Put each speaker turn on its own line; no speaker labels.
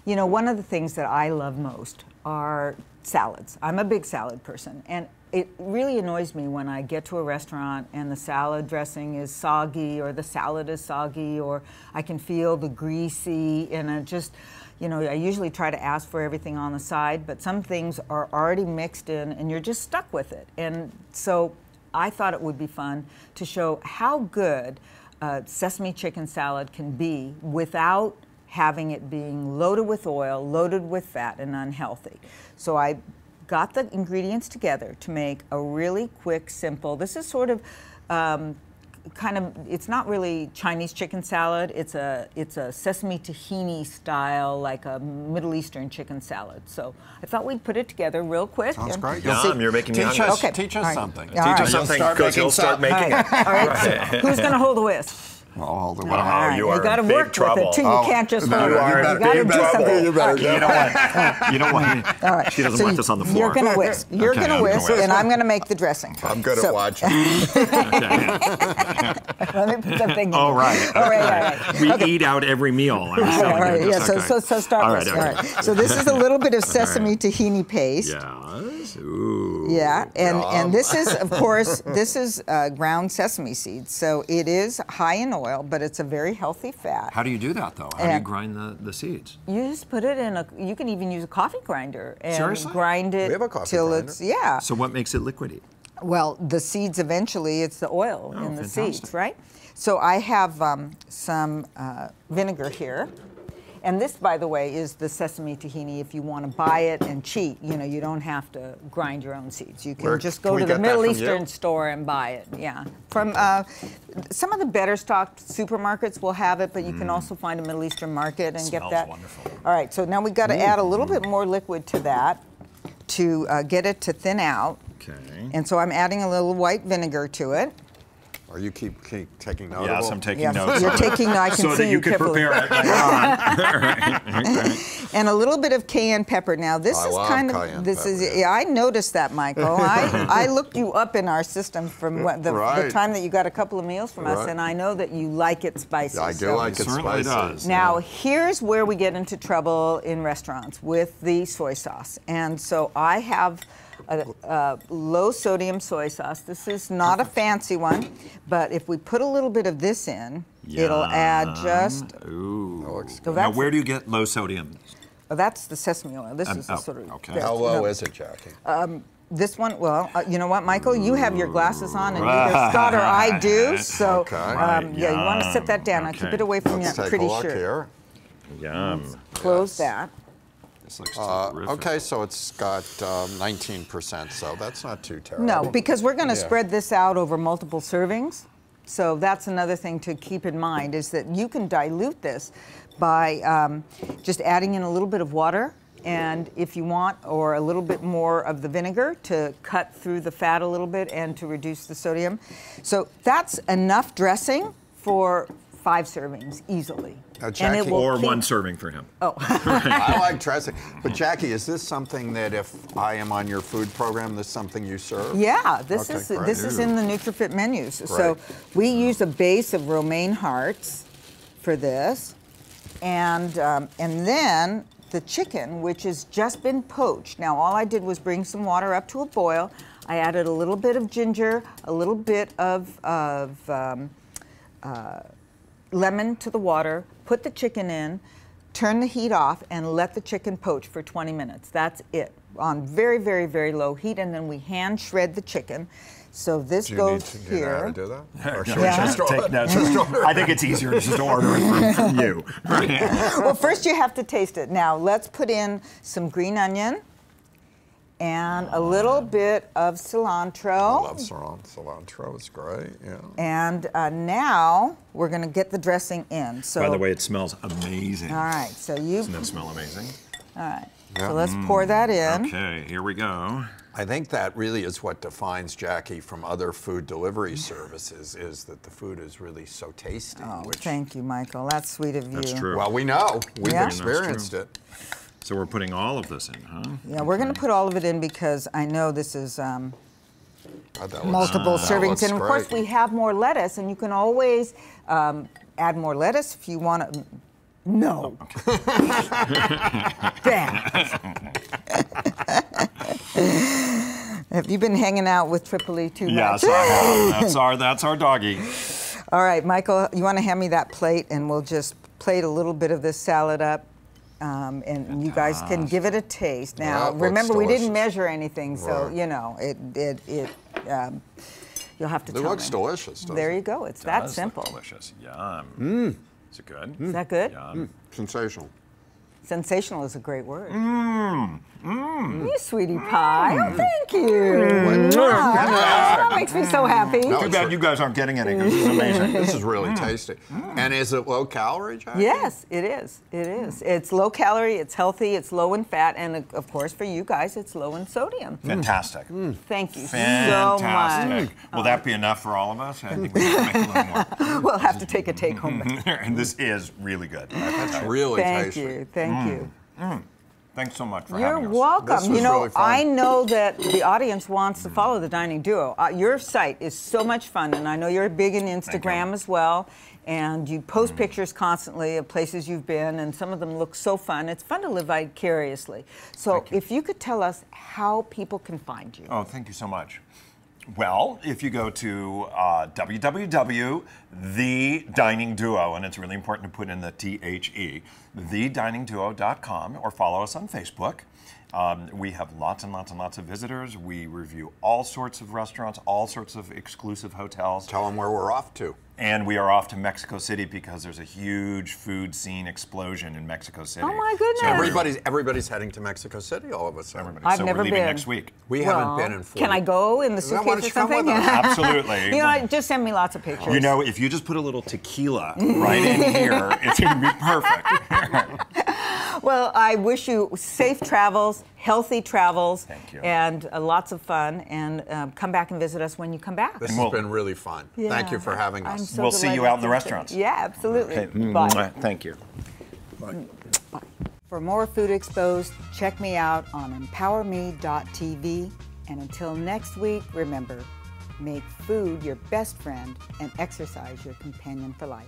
You know, one of the things that I love most are salads. I'm a big salad person, and it really annoys me when I get to a restaurant and the salad dressing is soggy or the salad is soggy or I can feel the greasy, and it just, you know, I usually try to ask for everything on the side, but some things are already mixed in and you're just stuck with it. And so I thought it would be fun to show how good sesame chicken salad can be without having it being loaded with oil, loaded with fat, and unhealthy. So I got the ingredients together to make a really quick, simple, this is sort of kind of, it's not really Chinese chicken salad, it's a sesame tahini style, like a Middle Eastern chicken salad. So I thought we'd put it together real quick.
Sounds great.
Yum, you're making me hungry.
Okay. Teach us something.
Teach us something, because you'll start making it.
All right, so who's going to hold the whisk?
I'll hold it.
All right.
You are
got to
in big
work
trouble.
with it too. You can't just hold it.
You are
You got to
in
do
big
something.
trouble.
You better
You know what? You know what?
All right.
She doesn't
So
want this on the floor.
You're going to whisk. You're
Okay,
going to
I'm gonna
whisk,
whisk.
and I'm going to make the dressing.
I'm good at watching.
Let me put the thing in.
All right.
All right.
We eat out every meal. I was telling
All right,
you.
yeah,
Okay.
so start
All
with.
right,
All right. So this is a little bit of sesame tahini paste.
Yes. Ooh.
Yeah, and this is, of course, this is ground sesame seeds. So it is high in oil, but it's a very healthy fat.
How do you do that, though? How do you grind the seeds?
You just put it in a, you can even use a coffee grinder and
Seriously?
grind it
We have a coffee
till
grinder.
it's, yeah.
So what makes it liquidy?
Well, the seeds eventually, it's the oil in the
fantastic.
seeds, right? So I have some vinegar here. And this, by the way, is the sesame tahini. If you want to buy it and cheat, you know, you don't have to grind your own seeds. You can just go
we
to the
get that
Middle
from
Eastern
you?
store and buy it. Yeah, from some of the better stocked supermarkets will have it, but you can also find a Middle Eastern market and get
Smells
that.
wonderful.
All right, so now we got to add a little bit more liquid to that to get it to thin out.
Okay.
And so I'm adding a little white vinegar to it.
Or you keep taking notes.
Yes, I'm taking
Yes,
notes.
you're taking. I can
so
see
that you can
carefully.
prepare it later on. Right.
And a little bit of cayenne pepper. Now this
I
is
love
kind
cayenne
of this
pepper,
is.
yeah.
Yeah, I noticed that, Michael. I looked you up in our system from the
Right.
time that you got a couple of meals from us,
Right.
and I know that you like it spicy.
I do
so-
like it
certainly
spicy.
does.
Now, here's where we get into trouble in restaurants with the soy sauce. And so I have a low sodium soy sauce. This is not a fancy one, but if we put a little bit of this in, it'll add just,
Ooh.
so
Now,
that's,
where do you get low sodium?
well, that's the sesame oil. This is the
oh,
sort of,
okay.
yeah,
How low
no.
is it, Jackie?
This one, well, you know what, Michael? You have your glasses on, and neither Scott or I do. So,
Okay.
yeah, you want to set that down. Now, keep
Okay.
it away from
Let's
your
take
pretty
a look
shirt.
here.
Yum.
Close that.
This looks terrific.
Okay, so it's got 19%, so that's not too terrible.
No, because we're going to
Yeah.
spread this out over multiple servings. So that's another thing to keep in mind, is that you can dilute this by just adding in a little bit of water, and if you want, or a little bit more of the vinegar to cut through the fat a little bit and to reduce the sodium. So that's enough dressing for 5 servings easily.
Now, Jackie,
Or one serving for him.
I like dressing. But Jackie, is this something that if I am on your food program, this is something you serve?
Yeah, this
Okay,
is
great.
this is in the NutriFit menus. So we use a base of romaine hearts for this, and then the chicken, which has just been poached. Now all I did was bring some water up to a boil. I added a little bit of ginger, a little bit of lemon to the water, put the chicken in, turn the heat off, and let the chicken poach for 20 minutes. That's it, on very, very, very low heat, and then we hand shred the chicken. So this
Do you
goes
need to, you know how
here.
to do that? Or should we
Yeah.
just order
Take
it?
notes. I think it's easier just to order it from you.
Well, first you have to taste it. Now let's put in some green onion and a little bit of cilantro.
I love cilantro. It's great. Yeah.
And now we're going to get the dressing in. So,
By the way, it smells amazing.
all right. So you.
Doesn't that smell amazing?
All right.
Yeah.
So let's pour that in.
Okay, here we go.
I think that really is what defines Jackie from other food delivery services, is that the food is really so tasty.
Oh,
which,
thank you, Michael. That's sweet of you.
That's true.
well, we know. We've
Yeah.
experienced it.
So we're putting all of this in, huh?
Yeah, we're going to put all of it in because I know this is
God, that looks-
multiple
that
servings.
looks
And of course,
great.
we have more lettuce, and you can always add more lettuce if you want to No. Bad. Have you been hanging out with Triple E too much?
Yes, I have. That's our doggy.
All right, Michael, you want to hand me that plate, and we'll just plate a little bit of this salad up, and you guys can give it a taste. Now, remember, we didn't measure anything, so you know you'll have to tell me.
It looks delicious.
There you go. It's that simple.
Delicious. Yum. Is it good?
Is that good?
Yum.
Sensational.
Sensational is a great word. You sweetie pie. Oh, thank you. That makes me so happy.
Too bad you guys aren't getting any, because this is amazing.
This is really tasty. And is it low calorie, Jackie?
Yes, it is. It is. It's low calorie, it's healthy, it's low in fat, and of course for you guys, it's low in sodium.
Fantastic.
Thank you
Fantastic.
so much.
Will that be enough for all of us? I think we have to make a little more.
We'll have to take a take home.
And this is really good.
That's really
Thank
tasty.
you. Thank you.
Thanks so much for having us.
You're welcome.
This was
You know,
really fun.
I know that the audience wants to follow the Dining Duo. Your site is so much fun, and I know you're big in Instagram as well. And you post pictures constantly of places you've been, and some of them look so fun. It's fun to live vicariously. So if you could tell us how people can find you.
Oh, thank you so much. Well, if you go to www.thediningduo, and it's really important to put in the THE, thediningduo.com, or follow us on Facebook. We have lots and lots and lots of visitors. We review all sorts of restaurants, all sorts of exclusive hotels.
Tell them where we're off to.
And we are off to Mexico City because there's a huge food scene explosion in Mexico City.
Oh my goodness.
So everybody's heading to Mexico City all of a sudden.
I've
so
never
we're leaving
been.
next week.
We haven't been in 40.
Can I go in the
Why
suitcase
don't
or
you come
something?
with us?
Absolutely.
You know, just send me lots of pictures.
You know, if you just put a little tequila right in here, it's going to be perfect.
Well, I wish you safe travels, healthy travels,
Thank you.
and lots of fun. And come back and visit us when you come back.
This has been really fun.
Yeah.
Thank you for having
I'm
us.
so
We'll see you
delighted
out in the
to-
restaurants.
Yeah, absolutely.
Okay.
Bye.
Thank you.
For more Food Exposed, check me out on emPOWERme.tv. And until next week, remember, make food your best friend and exercise your companion for life.